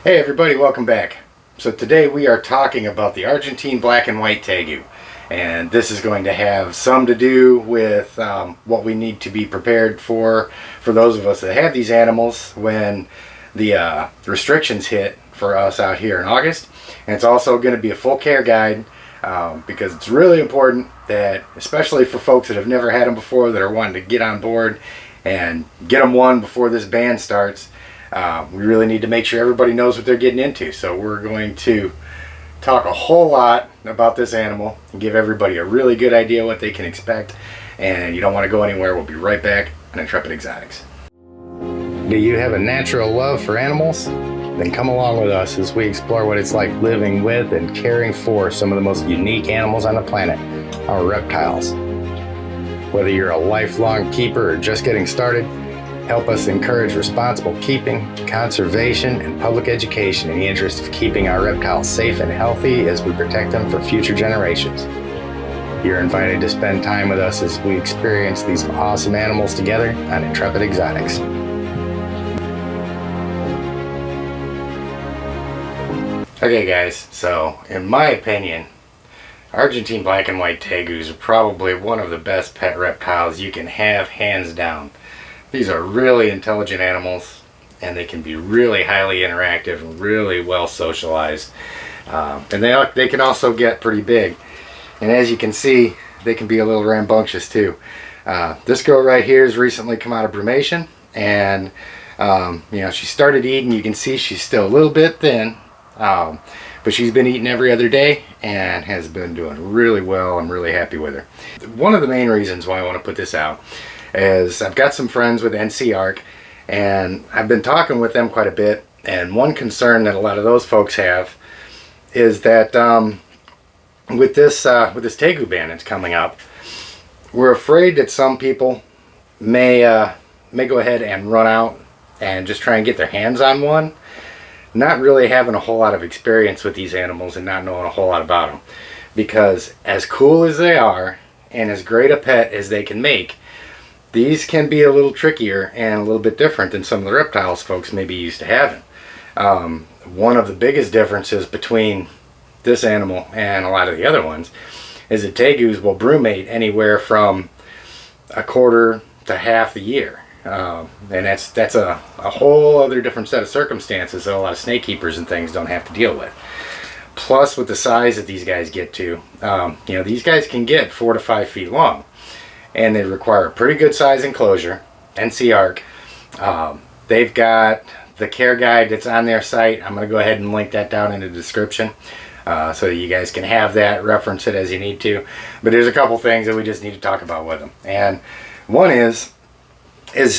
Hey everybody, welcome back. So today we are talking about the Argentine black and white Tegu, and this is going to have some to do with what we need to be prepared for those of us that have these animals when the restrictions hit for us out here in August. And it's also going to be a full care guide because it's really important that, especially for folks that have never had them before, that are wanting to get on board and get them one before this ban starts. We really need to make sure everybody knows what they're getting into. So we're going to talk a whole lot about this animal and give everybody a really good idea what they can expect. And you don't want to go anywhere. We'll be right back on Intrepid Exotics. Do you have a natural love for animals? Then come along with us as we explore what it's like living with and caring for some of the most unique animals on the planet, our reptiles. Whether you're a lifelong keeper or just getting started, help us encourage responsible keeping, conservation, and public education in the interest of keeping our reptiles safe and healthy as we protect them for future generations. You're invited to spend time with us as we experience these awesome animals together on Intrepid Exotics. Okay guys, so in my opinion, Argentine black and white Tegus are probably one of the best pet reptiles you can have, hands down. These are really intelligent animals, and they can be really highly interactive and really well socialized. And they can also get pretty big. And as you can see, they can be a little rambunctious too. This girl right here has recently come out of brumation, and she started eating. You can see she's still a little bit thin, but she's been eating every other day and has been doing really well. I'm really happy with her. One of the main reasons why I want to put this out is I've got some friends with NCARK, and I've been talking with them quite a bit, and one concern that a lot of those folks have is that with this Tegu ban that's coming up, we're afraid that some people may go ahead and run out and just try and get their hands on one, not really having a whole lot of experience with these animals and not knowing a whole lot about them. Because as cool as they are and as great a pet as they can make, these can be a little trickier and a little bit different than some of the reptiles folks may be used to having. One of the biggest differences between this animal and a lot of the other ones is that Tegus will brumate anywhere from a quarter to half the year. And that's a whole other different set of circumstances that a lot of snake keepers and things don't have to deal with. Plus, with the size that these guys get to, these guys can get 4 to 5 feet long. And they require a pretty good size enclosure. NCARK. They've got the care guide that's on their site. I'm going to go ahead and link that down in the description so that you guys can have that, reference it as you need to. But there's a couple things that we just need to talk about with them. And one is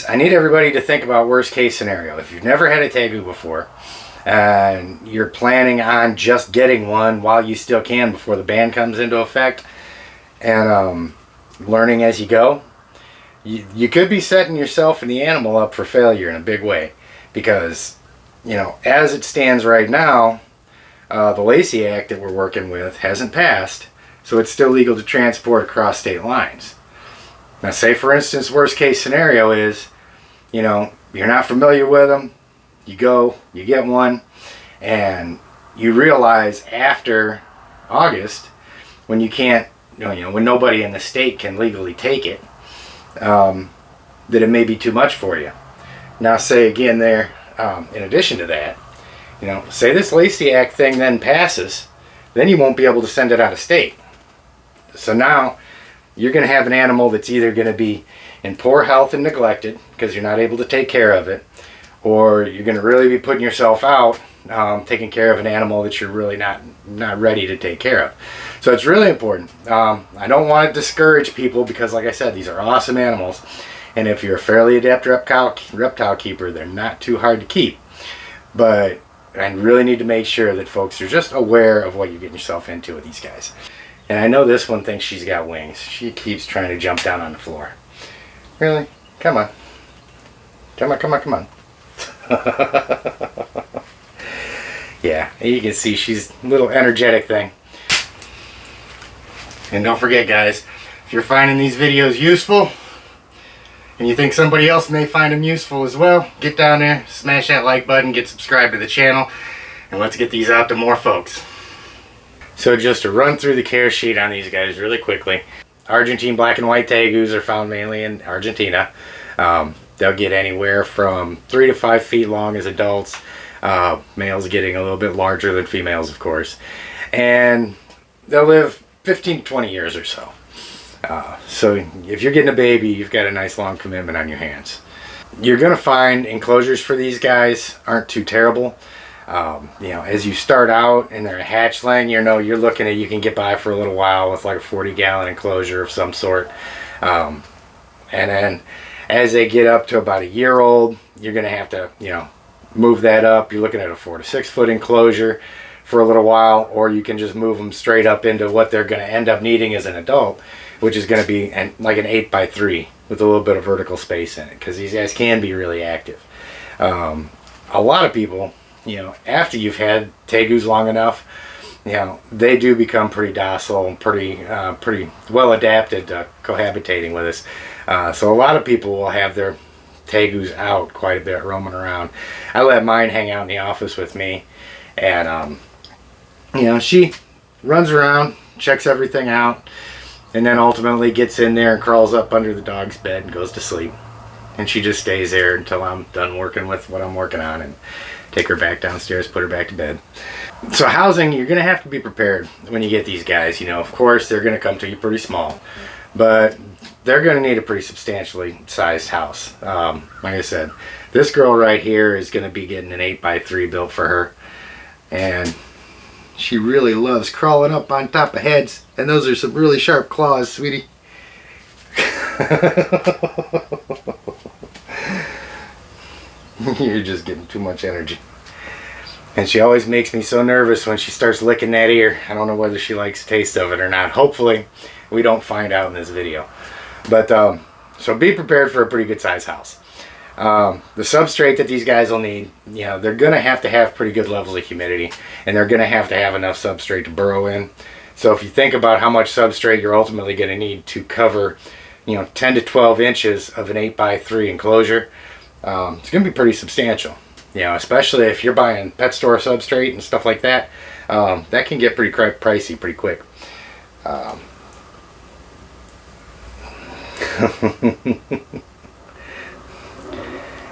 I need everybody to think about worst case scenario. If you've never had a Tegu before and you're planning on just getting one while you still can before the ban comes into effect, and learning as you go, you could be setting yourself and the animal up for failure in a big way, because as it stands right now, the Lacey Act that we're working with hasn't passed, so it's still legal to transport across state lines. Now say for instance, worst case scenario is you're not familiar with them, you go, you get one, and you realize after August, when you can't, when nobody in the state can legally take it, that it may be too much for you. Now say again there, in addition to that, say this Lacey Act thing then passes, then you won't be able to send it out of state. So now you're going to have an animal that's either going to be in poor health and neglected because you're not able to take care of it, or you're going to really be putting yourself out taking care of an animal that you're really not ready to take care of. So it's really important. I don't want to discourage people because, like I said, these are awesome animals, and if you're a fairly adept reptile keeper, they're not too hard to keep. But I really need to make sure that folks are just aware of what you're getting yourself into with these guys. And I know this one thinks she's got wings. She keeps trying to jump down on the floor. Really? Come on. Come on, come on, come on. Yeah, you can see she's a little energetic thing. And don't forget guys, if you're finding these videos useful, and you think somebody else may find them useful as well, get down there, smash that like button, get subscribed to the channel, and let's get these out to more folks. So just to run through the care sheet on these guys really quickly. Argentine black and white Tegus are found mainly in Argentina. They'll get anywhere from 3 to 5 feet long as adults. Males getting a little bit larger than females, of course. And they'll live 15 to 20 years or so. So if you're getting a baby, you've got a nice long commitment on your hands. You're going to find enclosures for these guys aren't too terrible. You know, as you start out and they're a hatchling, you know, you're looking at, you can get by for a little while with like a 40-gallon enclosure of some sort. And then as they get up to about a year old, you're going to have to, you know, move that up. You're looking at a 4 to 6 foot enclosure for a little while, or you can just move them straight up into what they're going to end up needing as an adult, which is going to be like an 8x3 with a little bit of vertical space in it, because these guys can be really active. A lot of people, you know, after you've had Tegus long enough, you know, they do become pretty docile and pretty well adapted to cohabitating with us. So a lot of people will have their Tegus out quite a bit, roaming around. I let mine hang out in the office with me, and you know, she runs around, checks everything out, and then ultimately gets in there and crawls up under the dog's bed and goes to sleep. And she just stays there until I'm done working with what I'm working on, and take her back downstairs, put her back to bed. So housing, you're going to have to be prepared when you get these guys. You know, of course, they're going to come to you pretty small, but they're going to need a pretty substantially sized house. Like I said, this girl right here is going to be getting an 8x3 built for her, and she really loves crawling up on top of heads, and those are some really sharp claws, sweetie. You're just getting too much energy. And she always makes me so nervous when she starts licking that ear. I don't know whether she likes the taste of it or not. Hopefully we don't find out in this video. But so be prepared for a pretty good size house. The substrate that these guys will need, you know, they're going to have pretty good levels of humidity, and they're going to have enough substrate to burrow in. So if you think about how much substrate you're ultimately going to need to cover, you know, 10 to 12 inches of an 8x3 enclosure, it's going to be pretty substantial. You know, especially if you're buying pet store substrate and stuff like that, that can get pretty pricey pretty quick.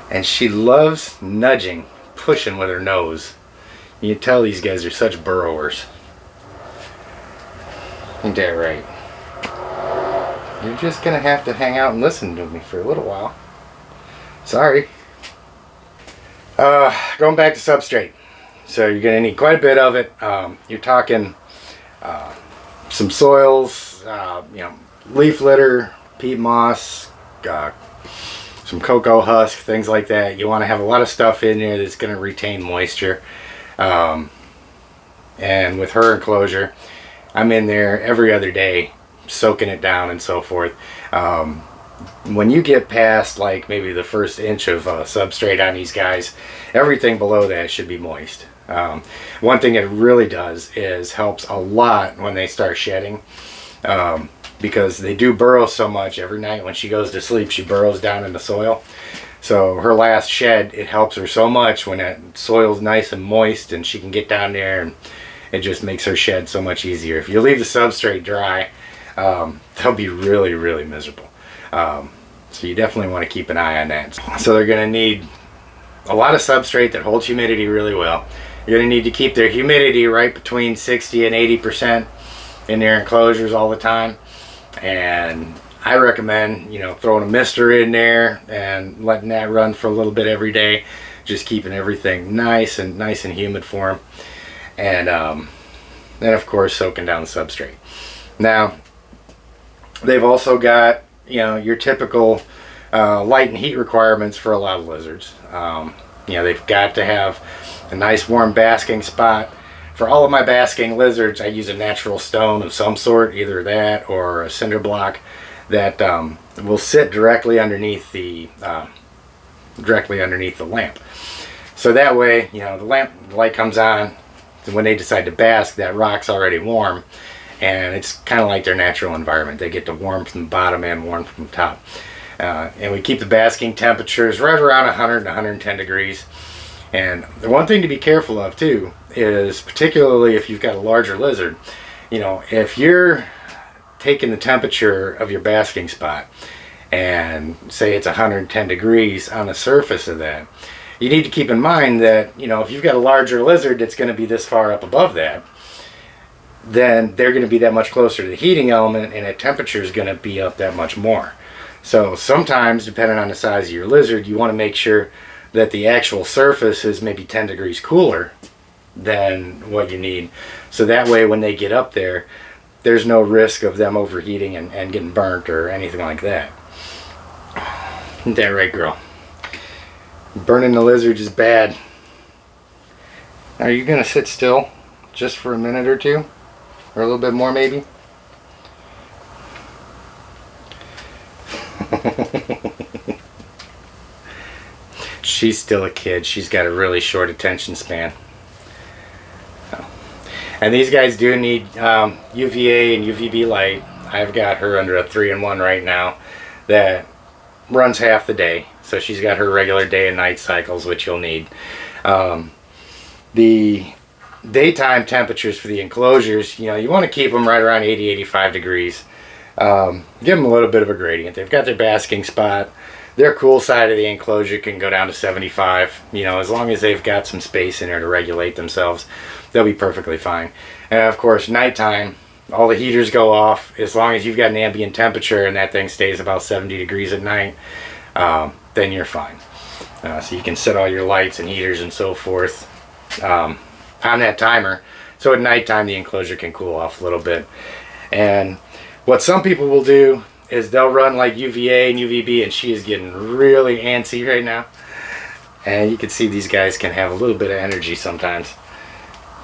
And she loves nudging, pushing with her nose. You can tell these guys are such burrowers. Ain't that right? You're just gonna have to hang out and listen to me for a little while. Sorry. Going back to substrate. So you're going to need quite a bit of it. You're talking some soils, you know, leaf litter, peat moss, some cocoa husk, things like that. You want to have a lot of stuff in there that's going to retain moisture. And with her enclosure, I'm in there every other day, soaking it down and so forth. When you get past like maybe the first inch of substrate on these guys, everything below that should be moist. One thing it really does is helps a lot when they start shedding, because they do burrow so much. Every night when she goes to sleep, she burrows down in the soil. So her last shed, it helps her so much when that soil's nice and moist and she can get down there, and it just makes her shed so much easier. If you leave the substrate dry, they'll be really, really miserable. So you definitely want to keep an eye on that. So they're going to need a lot of substrate that holds humidity really well. You're going to need to keep their humidity right between 60 and 80% in their enclosures all the time. And I recommend, you know, throwing a mister in there and letting that run for a little bit every day, just keeping everything nice and humid for them. And then of course soaking down the substrate. Now they've also got, you know, your typical light and heat requirements for a lot of lizards. You know, they've got to have a nice warm basking spot. For all of my basking lizards, I use a natural stone of some sort, either that or a cinder block that will sit directly underneath the lamp. So that way, you know, the light comes on, when they decide to bask, that rock's already warm, and it's kind of like their natural environment. They get to warm from the bottom and warm from the top. And we keep the basking temperatures right around 100 to 110 degrees. And the one thing to be careful of too is, particularly if you've got a larger lizard, you know, if you're taking the temperature of your basking spot and say it's 110 degrees on the surface of that, you need to keep in mind that, you know, if you've got a larger lizard that's going to be this far up above that, then they're going to be that much closer to the heating element, and that temperature is going to be up that much more. So sometimes, depending on the size of your lizard, you want to make sure that the actual surface is maybe 10 degrees cooler than what you need. So that way when they get up there, there's no risk of them overheating and getting burnt or anything like that. Isn't that right, girl? Burning the lizards is bad. Are you going to sit still just for a minute or two? Or a little bit more maybe? She's still a kid. She's got a really short attention span. And these guys do need UVA and UVB light. I've got her under a 3-in-1 right now that runs half the day. So she's got her regular day and night cycles, which you'll need. The daytime temperatures for the enclosures, you know, you want to keep them right around 80, 85 degrees. Give them a little bit of a gradient. They've got their basking spot. Their cool side of the enclosure can go down to 75. You know, as long as they've got some space in there to regulate themselves, they'll be perfectly fine. And of course, nighttime, all the heaters go off. As long as you've got an ambient temperature and that thing stays about 70 degrees at night, then you're fine. So you can set all your lights and heaters and so forth on that timer. So at nighttime, the enclosure can cool off a little bit. And what some people will do is they'll run like UVA and UVB, and she is getting really antsy right now. And you can see these guys can have a little bit of energy sometimes.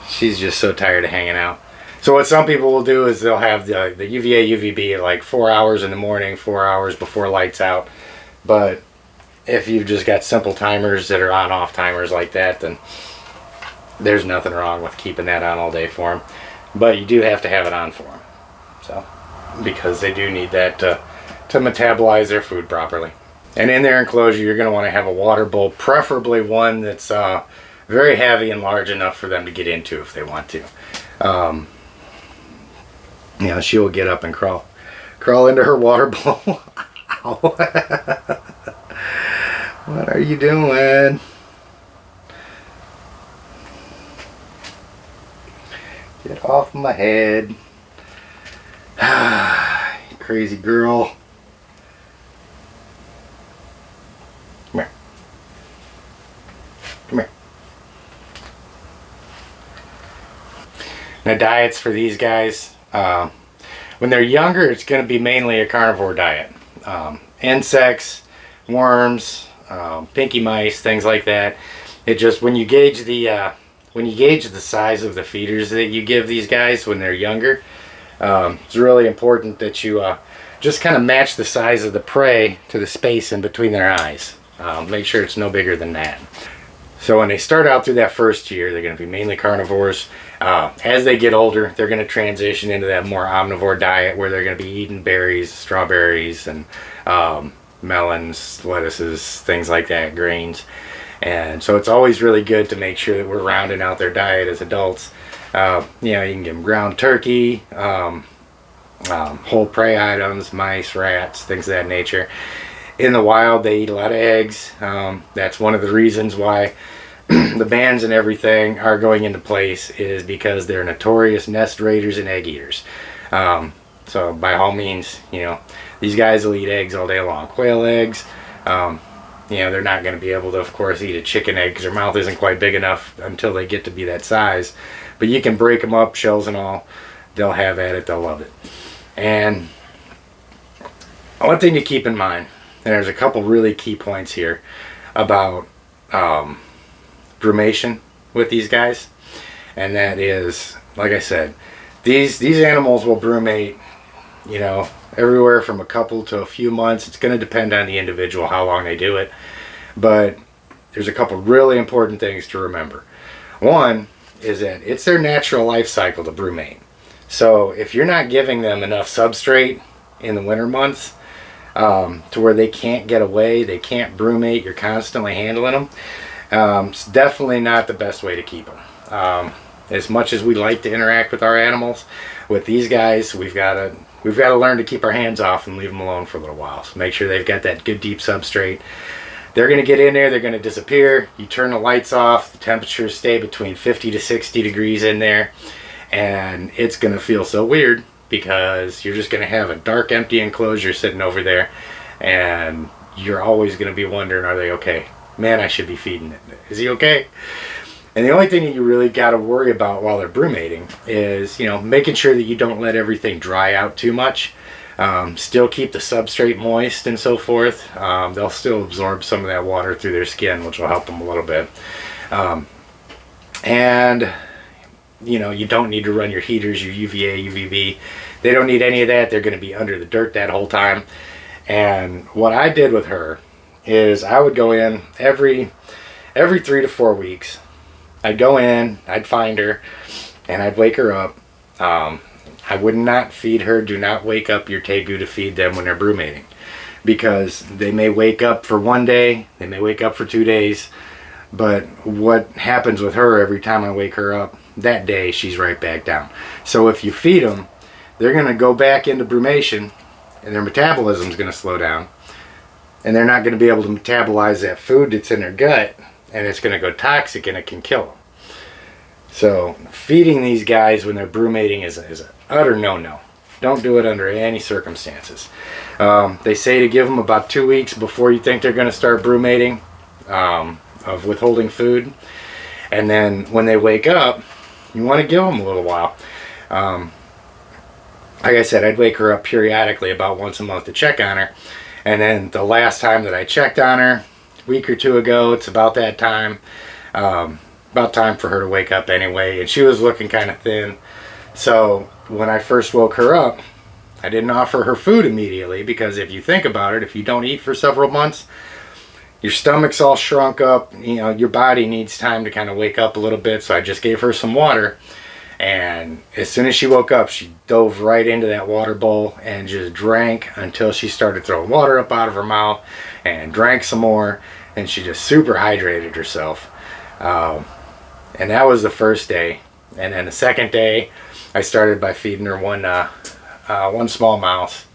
She's just so tired of hanging out. So what some people will do is they'll have the UVA, UVB at like 4 hours in the morning, 4 hours before lights out. But if you've just got simple timers that are on-off timers like that, then there's nothing wrong with keeping that on all day for them. But you do have to have it on for them. So, because they do need that to metabolize their food properly. And in their enclosure, you're going to want to have a water bowl, preferably one that's very heavy and large enough for them to get into if they want to. You know, she will get up and crawl into her water bowl. Ow. What are you doing? Get off my head. Crazy girl. Come here. Come here. Now, diets for these guys. When they're younger, it's going to be mainly a carnivore diet. Insects, worms, pinky mice, things like that. It just, when you gauge the size of the feeders that you give these guys when they're younger, it's really important that you just kind of match the size of the prey to the space in between their eyes. Make sure it's no bigger than that. So when they start out through that first year, they're going to be mainly carnivores. As they get older, they're going to transition into that more omnivore diet where they're going to be eating berries, strawberries, and melons, lettuces, things like that, grains. And so it's always really good to make sure that we're rounding out their diet as adults. You know, you can give them ground turkey, whole prey items, mice, rats, things of that nature. In the wild, they eat a lot of eggs. That's one of the reasons why the bans and everything are going into place, is because they're notorious nest raiders and egg eaters. So by all means, you know, these guys will eat eggs all day long. Quail eggs. You know, they're not going to be able to, of course, eat a chicken egg because their mouth isn't quite big enough until they get to be that size. But you can break them up, shells and all. They'll have at it. They'll love it. And one thing to keep in mind, and there's a couple really key points here about brumation with these guys. And that is, like I said, these animals will brumate, you know, everywhere from a couple to a few months. It's going to depend on the individual how long they do it. But there's a couple really important things to remember. One is that it's their natural life cycle to brumate. So if you're not giving them enough substrate in the winter months, to where they can't get away, they can't brumate, you're constantly handling them. It's definitely not the best way to keep them. As much as we like to interact with our animals, with these guys, we've got to learn to keep our hands off and leave them alone for a little while. So make sure they've got that good deep substrate. They're going to get in there, they're going to disappear. You turn the lights off, the temperatures stay between 50 to 60 degrees in there, and it's going to feel so weird because you're just going to have a dark, empty enclosure sitting over there, and you're always going to be wondering, are they okay? Man, I should be feeding it. Is he okay? And the only thing that you really got to worry about while they're brumating is, making sure that you don't let everything dry out too much. Still keep the substrate moist and so forth. They'll still absorb some of that water through their skin, which will help them a little bit. And you don't need to run your heaters, your UVA, UVB. They don't need any of that. They're going to be under the dirt that whole time. And what I did with her is I would go in every 3 to 4 weeks. I'd go in, I'd find her, and I'd wake her up. I would not feed her. Do not wake up your Tegu to feed them when they're brumating, because they may wake up for 1 day, they may wake up for 2 days, but what happens with her every time I wake her up, that day she's right back down. So if you feed them, they're going to go back into brumation, and their metabolism is going to slow down, and they're not going to be able to metabolize that food that's in their gut, and it's going to go toxic and it can kill them. So feeding these guys when they're brumating is an utter no-no. Don't do it under any circumstances. They say to give them about 2 weeks before you think they're going to start brumating, of withholding food. And then when they wake up, you want to give them a little while. Like I said, I'd wake her up periodically about once a month to check on her. And then the last time that I checked on her, a week or two ago, it's about that time. About time for her to wake up anyway, and she was looking kind of thin. So when I first woke her up, I didn't offer her food immediately, because if you think about it, if you don't eat for several months, your stomach's all shrunk up, your body needs time to kind of wake up a little bit. So I just gave her some water, and as soon as she woke up, she dove right into that water bowl and just drank until she started throwing water up out of her mouth, and drank some more, and she just super hydrated herself. And that was the first day. And then the second day, I started by feeding her one small mouse,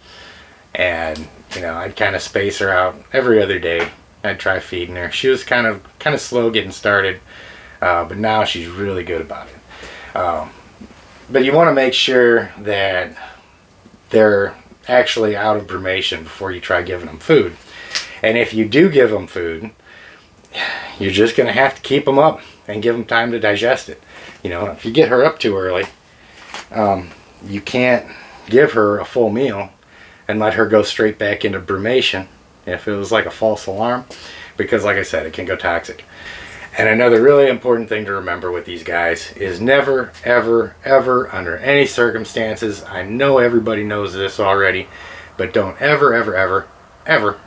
and I'd kind of space her out every other day. I'd try feeding her. She was kind of slow getting started, but now she's really good about it. But you want to make sure that they're actually out of brumation before you try giving them food. And if you do give them food, you're just going to have to keep them up and give them time to digest it. If you get her up too early, you can't give her a full meal and let her go straight back into brumation if it was like a false alarm, because like I said, it can go toxic. And another really important thing to remember with these guys is never, ever, ever, under any circumstances, I know everybody knows this already, but don't ever, ever, ever, ever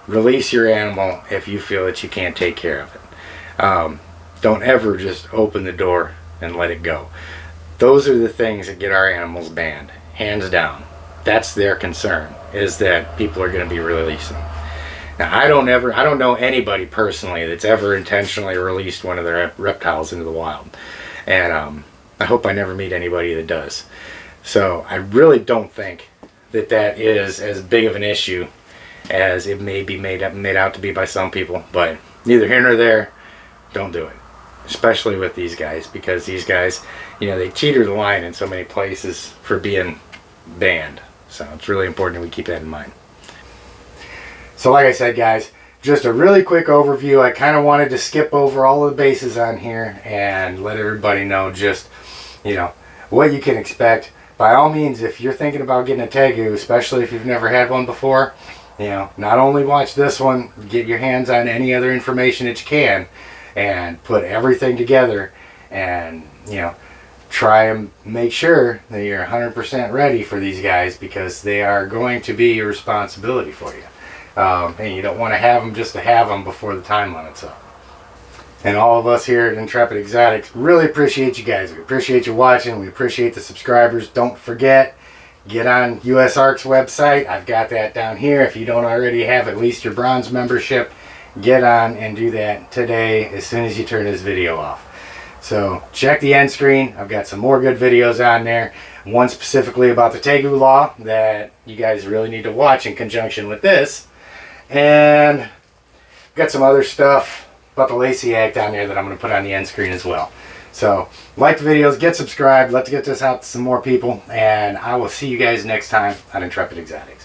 release your animal if you feel that you can't take care of it. Don't ever just open the door and let it go. Those are the things that get our animals banned, hands down. That's their concern, is that people are going to be releasing. Now, I don't know anybody personally that's ever intentionally released one of their reptiles into the wild, and I hope I never meet anybody that does. So I really don't think that is as big of an issue as it may be made out to be by some people. But neither here nor there. Don't do it, especially with these guys, because these guys, they teeter the line in so many places for being banned. So it's really important that we keep that in mind. So like I said, guys, just a really quick overview. I kind of wanted to skip over all of the bases on here and let everybody know just, what you can expect. By all means, if you're thinking about getting a Tegu, especially if you've never had one before, not only watch this one, get your hands on any other information that you can, and put everything together, and try and make sure that you're 100% ready for these guys, because they are going to be a responsibility for you. And you don't want to have them just to have them before the time limit's up. And all of us here at Intrepid Exotics really appreciate you guys. We appreciate you watching. We appreciate the subscribers. Don't forget, get on USARK's website. I've got that down here. If you don't already have at least your bronze membership, get on and do that today as soon as you turn this video off. So check the end screen. I've got some more good videos on there. One specifically about the Tegu law that you guys really need to watch in conjunction with this. And got some other stuff about the Lacey Act down there that I'm going to put on the end screen as well. So like the videos, get subscribed. Let's get this out to some more people. And I will see you guys next time on Intrepid Exotics.